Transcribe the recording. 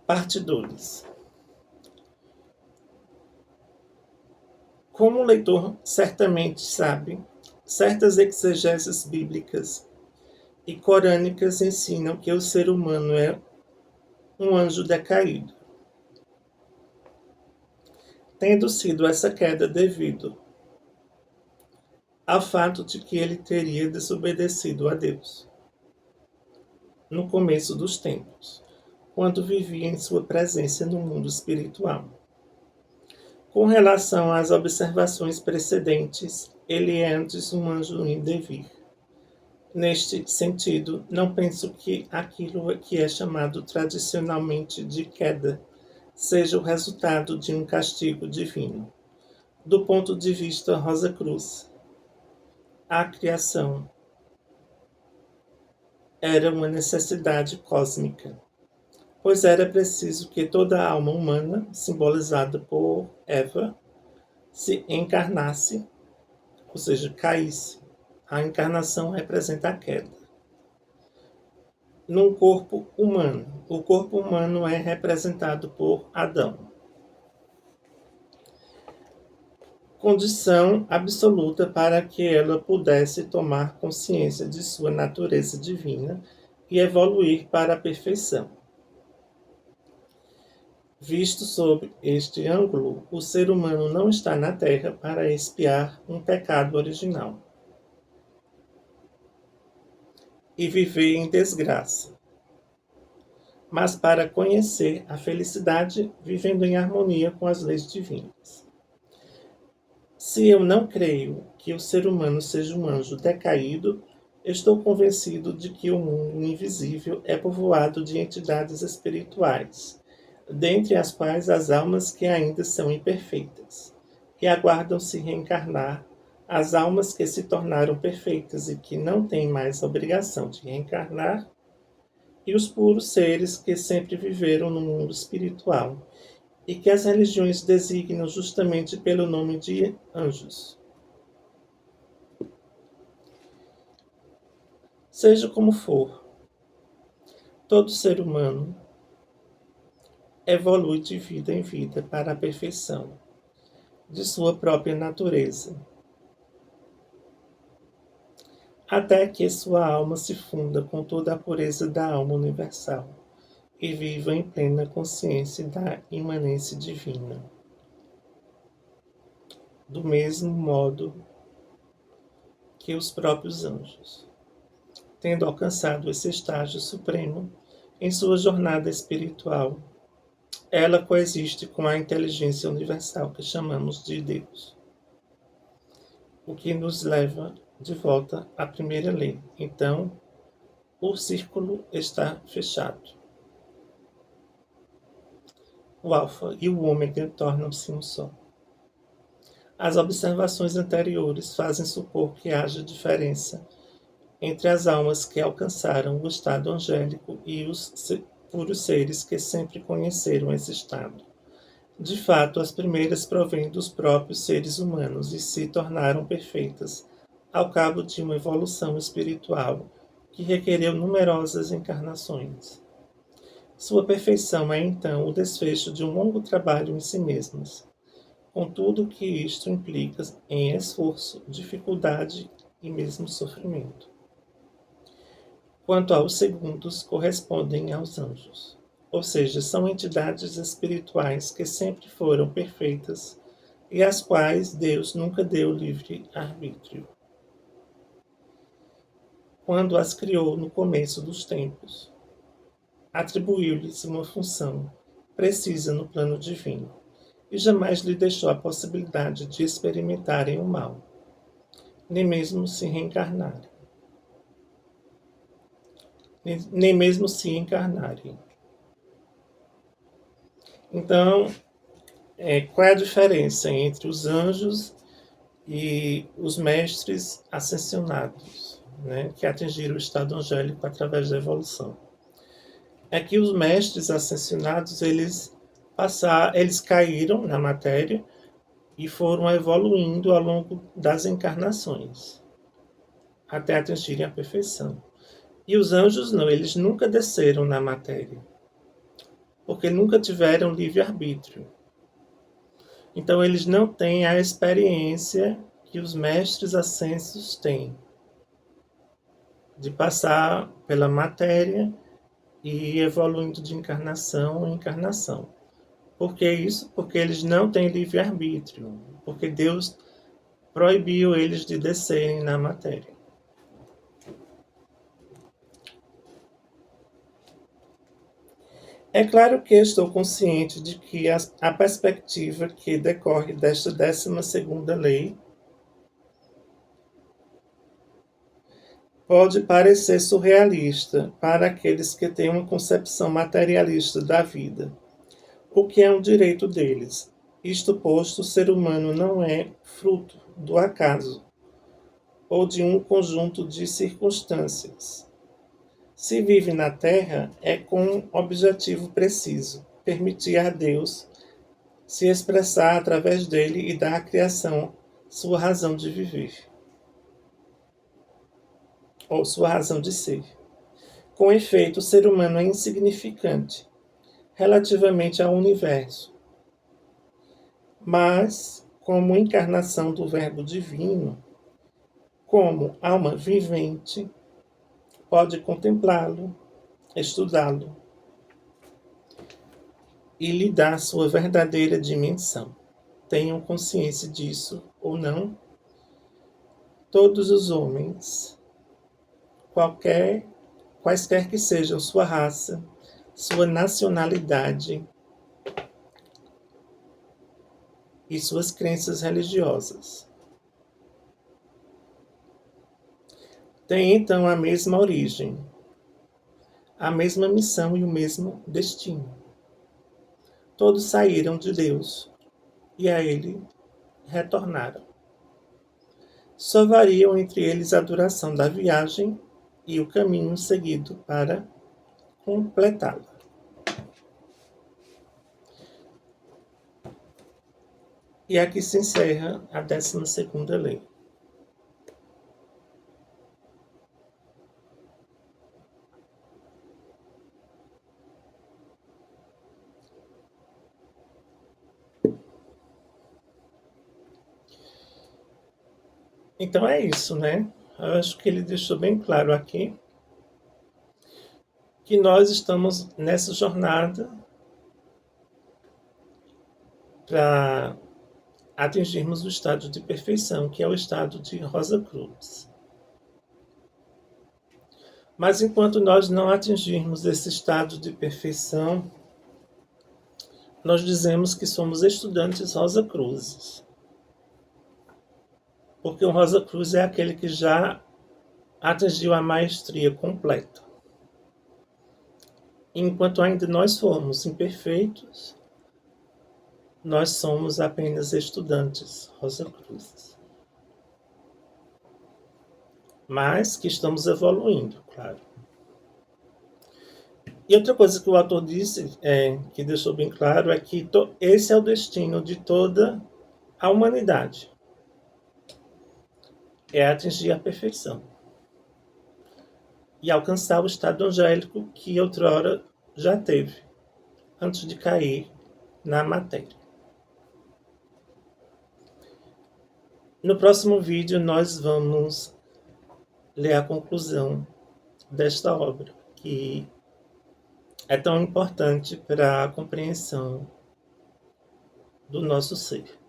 Parte 2. Como o leitor certamente sabe, certas exegeses bíblicas e corânicas ensinam que o ser humano é um anjo decaído, tendo sido essa queda devido ao fato de que ele teria desobedecido a Deus no começo dos tempos, quando vivia em sua presença no mundo espiritual. Com relação às observações precedentes, ele é antes um anjo em devir. Neste sentido, não penso que aquilo que é chamado tradicionalmente de queda seja o resultado de um castigo divino. Do ponto de vista Rosa Cruz, a criação era uma necessidade cósmica, pois era preciso que toda a alma humana, simbolizada por Eva, se encarnasse, ou seja, caísse. A encarnação representa a queda. Num corpo humano. O corpo humano é representado por Adão. Condição absoluta para que ela pudesse tomar consciência de sua natureza divina e evoluir para a perfeição. Visto sob este ângulo, o ser humano não está na Terra para expiar um pecado original e viver em desgraça, mas para conhecer a felicidade vivendo em harmonia com as leis divinas. Se eu não creio que o ser humano seja um anjo decaído, estou convencido de que o mundo invisível é povoado de entidades espirituais, dentre as quais as almas que ainda são imperfeitas, que aguardam se reencarnar, as almas que se tornaram perfeitas e que não têm mais obrigação de reencarnar, e os puros seres que sempre viveram no mundo espiritual e que as religiões designam justamente pelo nome de anjos. Seja como for, todo ser humano evolui de vida em vida para a perfeição de sua própria natureza, até que sua alma se funda com toda a pureza da alma universal e viva em plena consciência da imanência divina. Do mesmo modo que os próprios anjos, tendo alcançado esse estágio supremo em sua jornada espiritual, ela coexiste com a inteligência universal que chamamos de Deus, o que nos leva de volta à primeira lei. Então, o círculo está fechado. O alfa e o ômega tornam-se um só. As observações anteriores fazem supor que haja diferença entre as almas que alcançaram o estado angélico e os puros seres que sempre conheceram esse estado. De fato, as primeiras provêm dos próprios seres humanos e se tornaram perfeitas ao cabo de uma evolução espiritual que requereu numerosas encarnações. Sua perfeição é então o desfecho de um longo trabalho em si mesmas, com tudo o que isto implica em esforço, dificuldade e mesmo sofrimento. Quanto aos segundos, correspondem aos anjos, ou seja, são entidades espirituais que sempre foram perfeitas e às quais Deus nunca deu livre arbítrio. Quando as criou no começo dos tempos, atribuiu-lhes uma função precisa no plano divino e jamais lhe deixou a possibilidade de experimentarem o mal, nem mesmo se reencarnarem. Nem mesmo se encarnarem. Então, qual é a diferença entre os anjos e os mestres ascensionados, né, que atingiram o estado angélico através da evolução? É que os mestres ascensionados, eles caíram na matéria e foram evoluindo ao longo das encarnações, até atingirem a perfeição. E os anjos não, eles nunca desceram na matéria. porque nunca tiveram livre-arbítrio. Então, eles não têm a experiência que os mestres ascensos têm, de passar pela matéria e ir evoluindo de encarnação em encarnação. Por que isso? Porque eles não têm livre-arbítrio, porque Deus proibiu eles de descerem na matéria. É claro que estou consciente de que a perspectiva que decorre desta 12ª lei pode parecer surrealista para aqueles que têm uma concepção materialista da vida, o que é um direito deles. Isto posto, o ser humano não é fruto do acaso ou de um conjunto de circunstâncias. Se vive na Terra, é com um objetivo preciso: permitir a Deus se expressar através dele e dar à criação sua razão de viver, ou sua razão de ser. Com efeito, o ser humano é insignificante relativamente ao universo, mas, como encarnação do Verbo Divino, como alma vivente, pode contemplá-lo, estudá-lo e lhe dar sua verdadeira dimensão. Tenham consciência disso ou não, todos os homens, quaisquer que sejam sua raça, sua nacionalidade e suas crenças religiosas, têm então a mesma origem, a mesma missão e o mesmo destino. Todos saíram de Deus e a Ele retornaram. Só variam entre eles a duração da viagem e o caminho seguido para completá-la. E aqui se encerra a 12ª lei. Então é isso, né? Eu acho que ele deixou bem claro aqui que nós estamos nessa jornada para atingirmos o estado de perfeição, que é o estado de Rosa Cruz. Mas enquanto nós não atingirmos esse estado de perfeição, nós dizemos que somos estudantes Rosa Cruzes. Porque o Rosa Cruz é aquele que já atingiu a maestria completa. Enquanto ainda nós formos imperfeitos, nós somos apenas estudantes Rosa Cruzes. Mas que estamos evoluindo, claro. E outra coisa que o autor disse, que deixou bem claro, é que esse é o destino de toda a humanidade. É atingir a perfeição. E alcançar o estado angélico que outrora já teve, antes de cair na matéria. No próximo vídeo, nós vamos ler a conclusão desta obra, que é tão importante para a compreensão do nosso ser.